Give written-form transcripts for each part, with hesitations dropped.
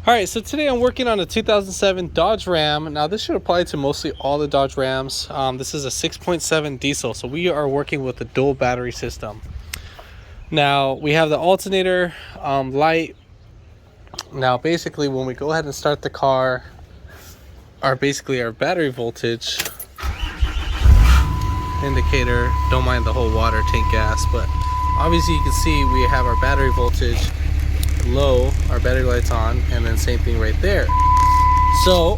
All right, so today I'm working on a 2007 Dodge Ram. Now this should apply to mostly all the Dodge Rams. This is a 6.7 diesel, so we are working with a dual battery system. Now we have the alternator light. Now basically when we go ahead and start the car, our battery voltage indicator, don't mind the whole water tank gas, but obviously you can see we have our battery voltage low, our battery lights on, and then same thing right there. So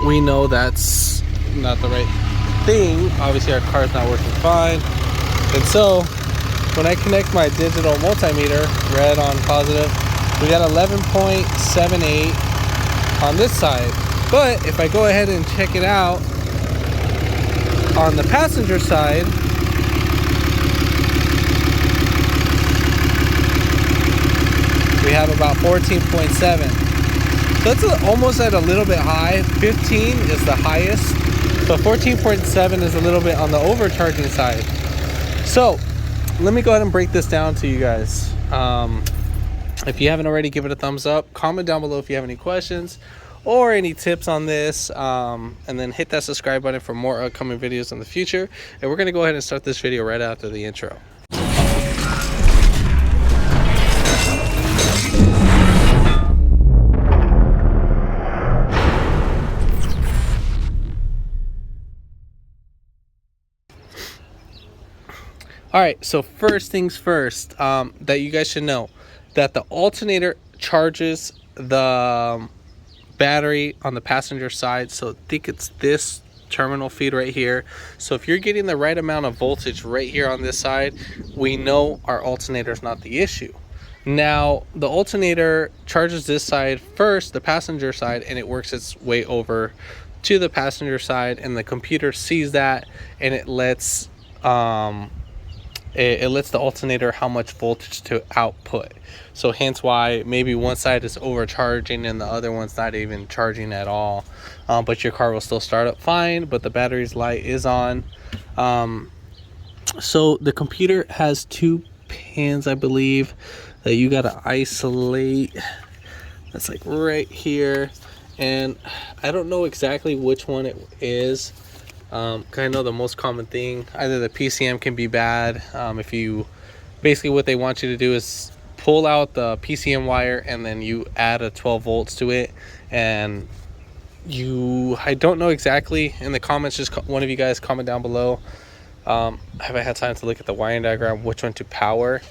we know that's not the right thing. Obviously our car's not working fine, and so when I connect my digital multimeter, red on positive, we got 11.78 on this side. But if I go ahead and check it out on the passenger side, we have about 14.7. So it's almost at a little bit high. 15 is the highest. So 14.7 is a little bit on the overcharging side. So let me go ahead and break this down to you guys. If you haven't already, give it a thumbs up. Comment down below if you have any questions or any tips on this. And then hit that subscribe button for more upcoming videos in the future. And we're going to go ahead and start this video right after the intro. All right, so first things first, that you guys should know that the alternator charges the battery on the passenger side. So I think it's this terminal feed right here. So if you're getting the right amount of voltage right here on this side, we know our alternator is not the issue. Now the alternator charges this side first, the passenger side, and it works its way over to the passenger side, and the computer sees that, and it lets it lets the alternator how much voltage to output. So hence why maybe one side is overcharging and the other one's not even charging at all, but your car will still start up fine, but the battery's light is on. So the computer has two pins, I believe, that you got to isolate. That's like right here, and I don't know exactly which one it is. I know the most common thing, either the PCM can be bad. If you basically, what they want you to do is pull out the PCM wire and then you add a 12 volts to it, and I don't know exactly. In the comments, just one of you guys comment down below. I haven't had time to look at the wiring diagram, which one to power.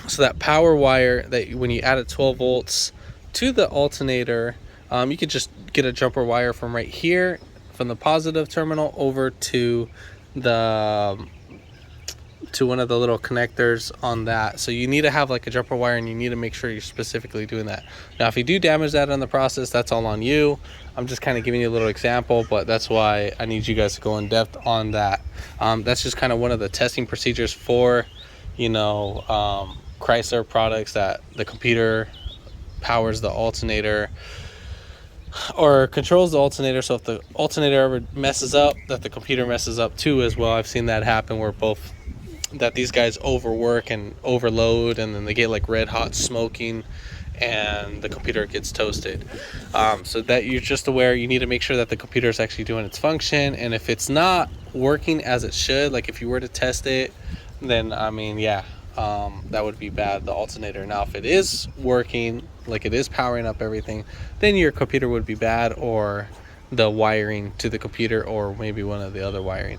So that power wire, that when you add a 12 volts to the alternator, you could just get a jumper wire from right here, from the positive terminal over to one of the little connectors on that. So you need to have like a jumper wire, and you need to make sure you're specifically doing that. Now if you do damage that in the process, that's all on you. I'm just kind of giving you a little example, but that's why I need you guys to go in depth on that. That's just kind of one of the testing procedures for, you know, Chrysler products, that the computer powers the alternator or controls the alternator. So if the alternator ever messes up, that the computer messes up too as well. I've seen that happen, where that these guys overwork and overload, and then they get like red hot smoking and the computer gets toasted. So that you're just aware, you need to make sure that the computer is actually doing its function. And if it's not working as it should, like if you were to test it, then I mean, yeah, that would be bad, the alternator. Now if it is working, like it is powering up everything, then your computer would be bad, or the wiring to the computer, or maybe one of the other wiring.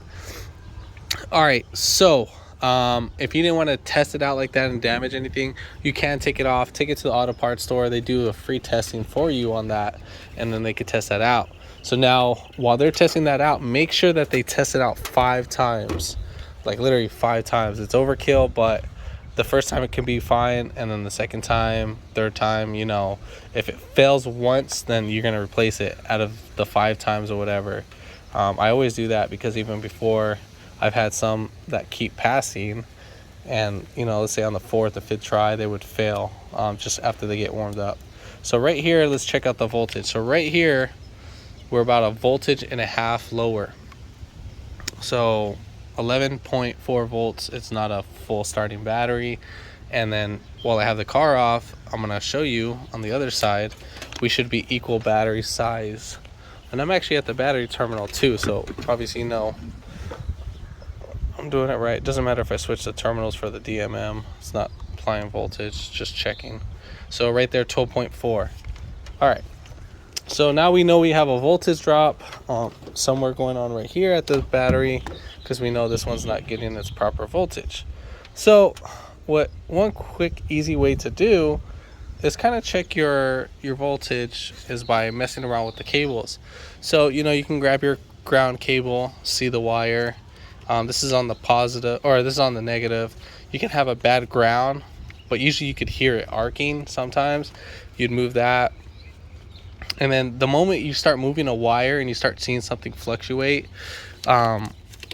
All right, so if you didn't want to test it out like that and damage anything, you can take it off, take it to the auto parts store. They do a free testing for you on that, and then they could test that out. So now while they're testing that out, make sure that they test it out 5 times, like literally 5 times. It's overkill, but the first time it can be fine, and then the second time, third time, you know, if it fails once, then you're going to replace it out of the 5 times or whatever. I always do that, because even before, I've had some that keep passing, and you know, let's say on the 4th or 5th try they would fail, just after they get warmed up. So right here, let's check out the voltage. So right here, we're about a voltage and a half lower. So 11.4 volts. It's not a full starting battery. And then while I have the car off, I'm gonna show you on the other side, we should be equal battery size. And I'm actually at the battery terminal too, so obviously you know I'm doing it right. Doesn't matter if I switch the terminals for the DMM. It's not applying voltage, just checking. So right there, 12.4. All right. So now we know we have a voltage drop somewhere going on right here at the battery, because we know this one's not getting its proper voltage. So one quick easy way to do is kind of check your voltage is by messing around with the cables. So you know, you can grab your ground cable, see the wire. This is on the positive, or this is on the negative. You can have a bad ground, but usually you could hear it arcing sometimes. You'd move that. And then the moment you start moving a wire and you start seeing something fluctuate,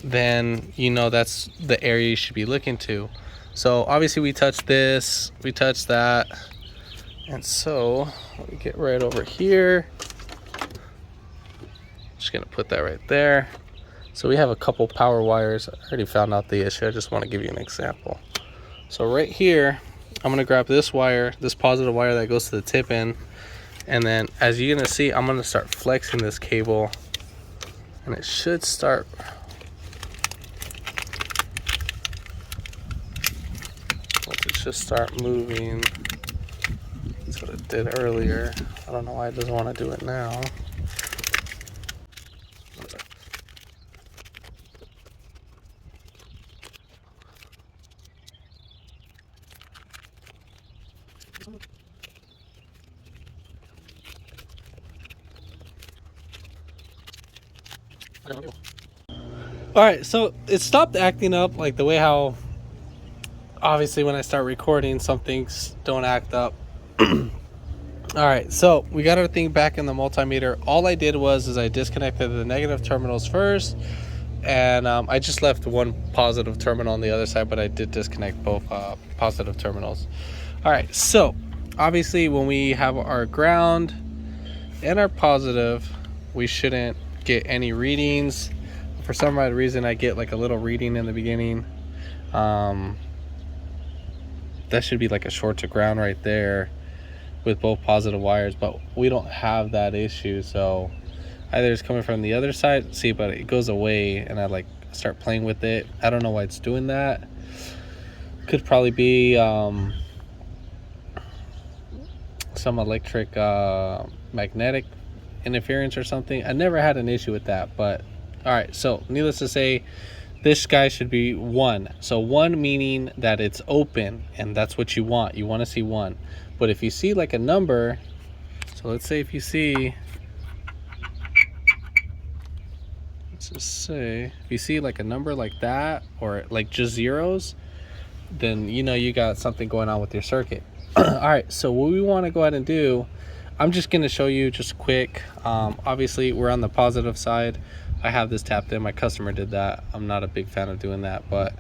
then you know that's the area you should be looking to. So obviously we touched this, we touched that. And so let me get right over here. Just gonna put that right there. So we have a couple power wires. I already found out the issue. I just want to give you an example. So right here, I'm gonna grab this wire, this positive wire that goes to the tip in. And then as you're gonna see, I'm gonna start flexing this cable, and it should start. It should start moving. That's what it did earlier. I don't know why it doesn't want to do it now. All right, so it stopped acting up like the way how obviously when I start recording some things don't act up. All right, so we got our thing back in the multimeter. All I did was I disconnected the negative terminals first, and I just left one positive terminal on the other side, but I did disconnect both positive terminals. All right, so obviously when we have our ground and our positive, we shouldn't get any readings. For some odd reason I get like a little reading in the beginning. That should be like a short to ground right there with both positive wires, but we don't have that issue. So either it's coming from the other side, see, but it goes away and I like start playing with it. I don't know why it's doing that. Could probably be some electric magnetic interference or something. I never had an issue with that, but all right, so needless to say, this guy should be 1. So 1 meaning that it's open, and that's what you want. You want to see 1. But if you see like a number, so let's say if you see, let's just say, if you see like a number like that, or like just zeros, then you know you got something going on with your circuit. All right, so what we want to go ahead and do, I'm just going to show you just quick. Obviously we're on the positive side. I have this tapped in. My customer did that. I'm not a big fan of doing that, but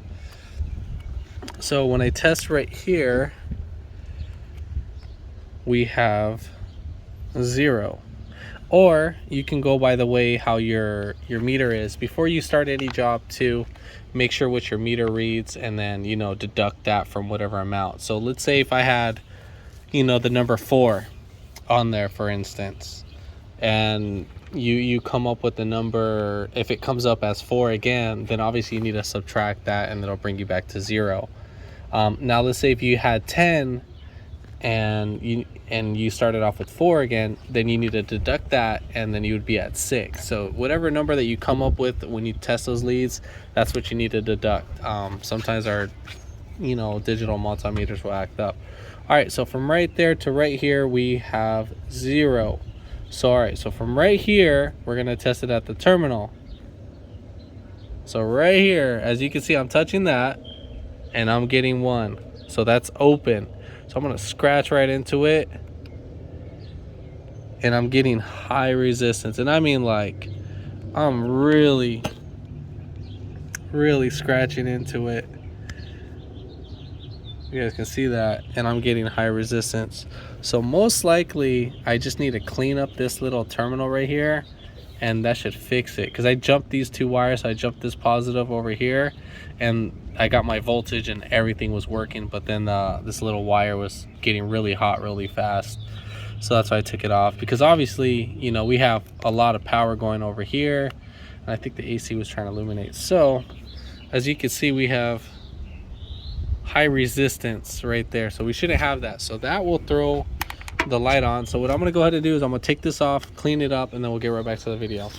so when I test right here, we have 0. Or you can go by the way how your meter is. Before you start any job, to make sure what your meter reads, and then you know deduct that from whatever amount. So let's say if I had, you know, the number 4 on there, for instance, and you come up with the number, if it comes up as 4 again, then obviously you need to subtract that and it'll bring you back to 0. Now let's say if you had 10 and you started off with 4 again, then you need to deduct that and then you would be at 6. So whatever number that you come up with when you test those leads, that's what you need to deduct. Sometimes our, you know, digital multimeters will act up. All right, so from right there to right here we have 0. So all right, so from right here we're gonna test it at the terminal. So right here, as you can see, I'm touching that and I'm getting 1. So that's open. So I'm gonna scratch right into it and I'm getting high resistance. And I mean, like, I'm really scratching into it. You guys can see that, and I'm getting high resistance. So most likely I just need to clean up this little terminal right here and that should fix it. Because I jumped these two wires. I jumped this positive over here, and I got my voltage and everything was working, but then this little wire was getting really hot really fast. So that's why I took it off, because obviously, you know, we have a lot of power going over here, and I think the AC was trying to illuminate. So as you can see, we have high resistance right there, so we shouldn't have that. So that will throw the light on. So what I'm going to go ahead and do is I'm going to take this off, clean it up, and then we'll get right back to the video.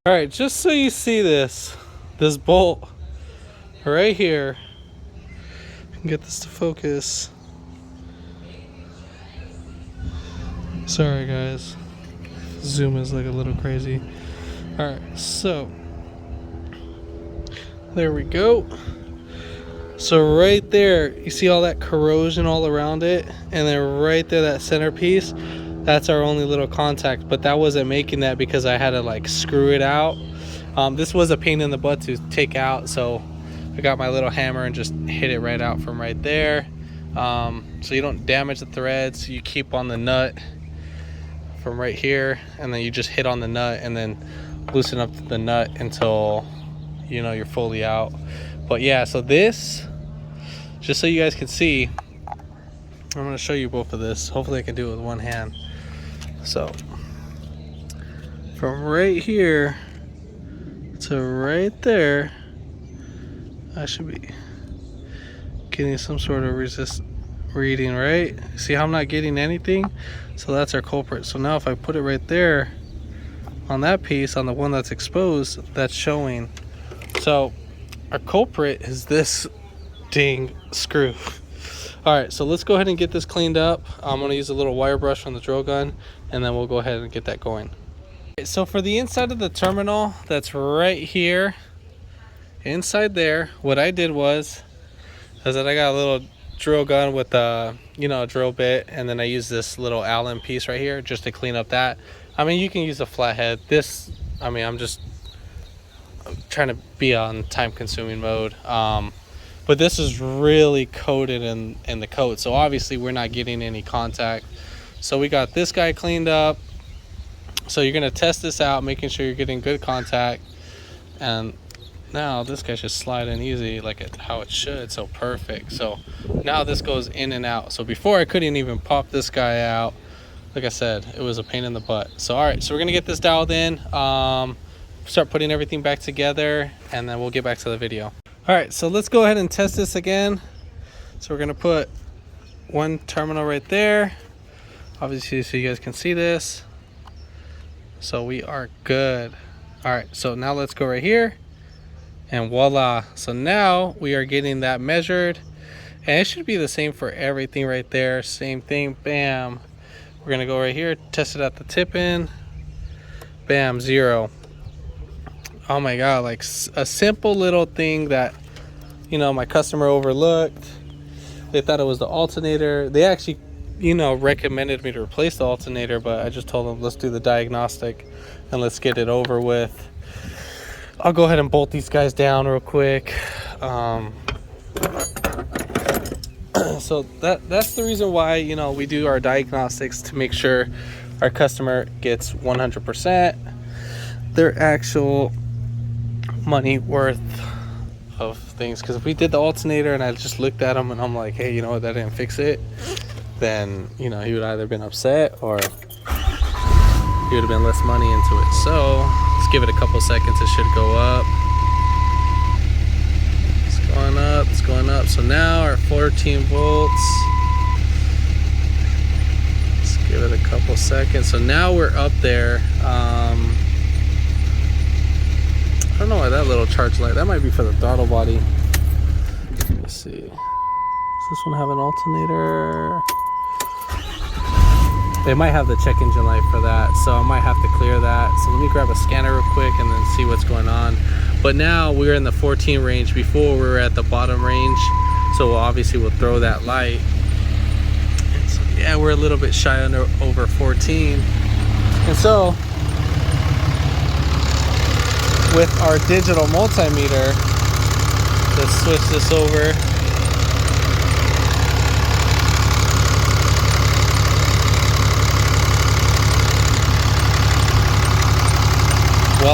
All right, just so you see this bolt right here, I can get this to focus. Sorry guys, zoom is like a little crazy. All right, so there we go. So right there, you see all that corrosion all around it, and then right there, that centerpiece, that's our only little contact. But that wasn't making that because I had to like screw it out. This was a pain in the butt to take out, so I got my little hammer and just hit it right out from right there. So you don't damage the threads. You keep on the nut from right here, and then you just hit on the nut and then loosen up the nut until, you know, you're fully out. But yeah, so this, just so you guys can see, I'm going to show you both of this. Hopefully I can do it with one hand. So from right here to right there, I should be getting some sort of resist reading, right? See how I'm not getting anything? So that's our culprit. So now if I put it right there on that piece, on the one that's exposed, that's showing. So our culprit is this dang screw. All right, so let's go ahead and get this cleaned up. I'm gonna use a little wire brush from the drill gun, and then we'll go ahead and get that going. So for the inside of the terminal that's right here, inside there, what I did was that I got a little drill gun with a, you know, a drill bit, and then I use this little Allen piece right here just to clean up that. I mean, you can use a flathead. This, I mean, I'm trying to be on time consuming mode, but this is really coated in the coat, so obviously we're not getting any contact. So we got this guy cleaned up. So you're gonna test this out, making sure you're getting good contact, and now this guy should slide in easy like how it should. So perfect. So now this goes in and out. So before I couldn't even pop this guy out. Like I said, it was a pain in the butt. So all right, so we're gonna get this dialed in, start putting everything back together, and then we'll get back to the video. All right, so let's go ahead and test this again. So we're gonna put one terminal right there, obviously, so you guys can see this. So we are good. All right, so now let's go right here, and voila. So now we are getting that measured, and it should be the same for everything right there. Same thing, bam. We're gonna go right here, test it at the tip in, bam, 0. Oh my God, like a simple little thing that, you know, my customer overlooked. They thought it was the alternator. They actually, you know, recommended me to replace the alternator, but I just told them, let's do the diagnostic and let's get it over with. I'll go ahead and bolt these guys down real quick. So that's the reason why, you know, we do our diagnostics, to make sure our customer gets 100% their actual money worth of things. Because if we did the alternator and I just looked at him and I'm like, hey, you know what, that didn't fix it, then, you know, he would either been upset or he would have been less money into it. So let's give it a couple seconds. It should go up. It's going up, it's going up. So now our 14 volts, let's give it a couple seconds. So now we're up there. I don't know why that little charge light, that might be for the throttle body. Let me see. Does this one have an alternator? They might have the check engine light for that, so I might have to clear that. So let me grab a scanner real quick and then see what's going on. But now we're in the 14 range. Before we were at the bottom range, so obviously we'll throw that light. And so, yeah, we're a little bit shy over 14. And so with our digital multimeter, let's switch this over.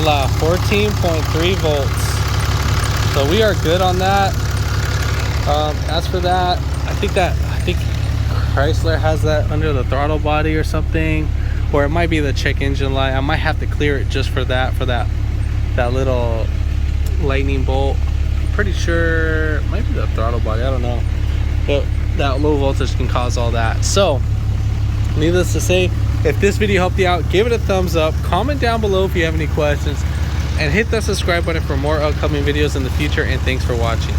voila, 14.3 volts. So we are good on that. As for that, I think Chrysler has that under the throttle body or something, or it might be the check engine light. I might have to clear it just for that little lightning bolt. I'm pretty sure it might be the throttle body, I don't know, but that low voltage can cause all that. So needless to say, if this video helped you out, give it a thumbs up, comment down below if you have any questions, and hit that subscribe button for more upcoming videos in the future. And thanks for watching.